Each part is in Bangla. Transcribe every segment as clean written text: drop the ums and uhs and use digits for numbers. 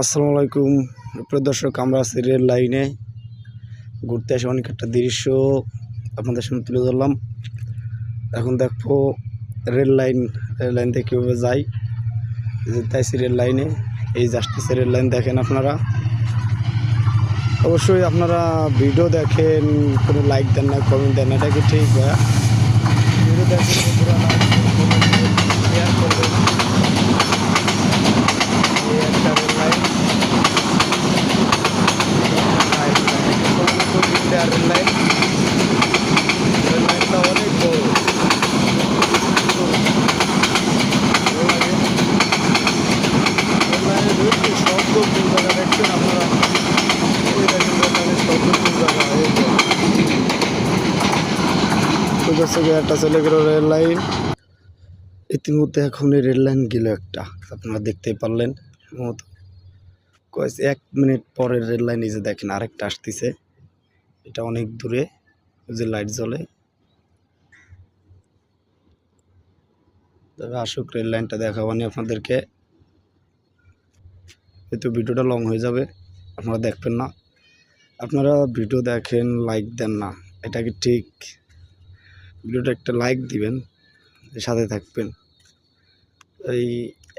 আসসালামু আলাইকুম প্রিয় দর্শক, আমরা আছি রেল লাইনে ঘুরতে এসে অনেক একটা দৃশ্য আপনাদের সামনে তুলে ধরলাম। এখন দেখো রেল লাইন থেকে কীভাবে যাই, যেতেছি রেল লাইনে। এই যাচ্ছে রেল লাইন, দেখেন আপনারা। অবশ্যই আপনারা ভিডিও দেখেন, কোনো লাইক দেন না, কমেন্ট দেন, এটা কি ঠিক? ভিডিও দেখেন, শেয়ার করবেন। এই একটা রেল লাইন, রেল লাইনটা অনেক বড়। রেল লাইনে ঢুকতে শব্দ কোন জায়গা দেখছেন আপনারা? ওই দেখেন রেল লাইনের শব্দ কোন জায়গা। একটা চলে গেল রেল লাইন। ইতিমধ্যে এখন এই রেল লাইন গেল একটা, আপনারা দেখতেই পারলেন। 1 মিনিট পরের রেল লাইন এই যে দেখেন আরেকটা আসতেছে। এটা অনেক দূরে, যে লাইট জ্বলে। তবে আসুক, রেল লাইনটা দেখাবানি আপনাদেরকে। হয়তো ভিডিওটা লং হয়ে যাবে, আপনারা দেখবেন না। আপনারা ভিডিও দেখেন, লাইক দেন না, এটা কি ঠিক? ভিডিওটা একটা লাইক দিবেন, সাথে থাকবেন। এই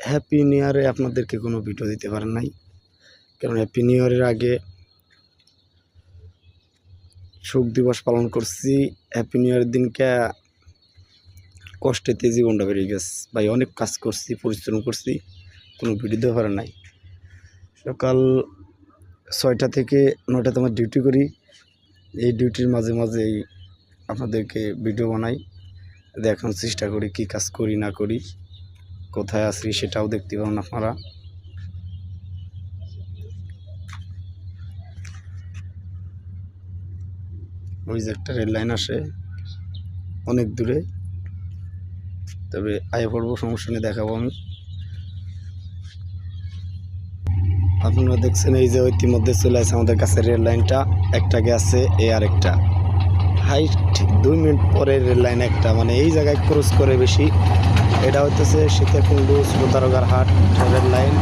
হ্যাপি নিউ ইয়ারে আপনাদেরকে কোনো ভিডিও দিতে পারেন নাই, কারণ হ্যাপি নিউ ইয়ারের আগে শোক দিবস পালন করছি। হ্যাপি নিউ ইয়ারের দিনকে কষ্টেতে জীবনটা বেরিয়ে গেছে ভাই। অনেক কাজ করছি, পরিশ্রম করছি, কোনো ভিডিও দিতে পারেন নাই। সকাল 6টা থেকে 9টাতে আমার ডিউটি করি। এই ডিউটির মাঝে মাঝেই আপনাদেরকে ভিডিও বানাই, দেখানোর চেষ্টা করি কি কাজ করি না করি, কোথায় আছি সেটাও দেখতে পাবেন আপনারা। ওই যে একটা রেল লাইন আসে অনেক দূরে, তবে আয় পড়বো, সমস্যা নিয়ে দেখাবো আমি। আপনারা দেখছেন এই যে ইতিমধ্যে চলে আসে আমাদের কাছে রেল লাইনটা। একটা গেছে, আরেকটা হাইট 2 মিনিট পরে রেল লাইন একটা, মানে এই জায়গায় ক্রস করে বেশি। এটা হইতেছে সীতাকুণ্ড সুতারগার হাট রেল লাইন।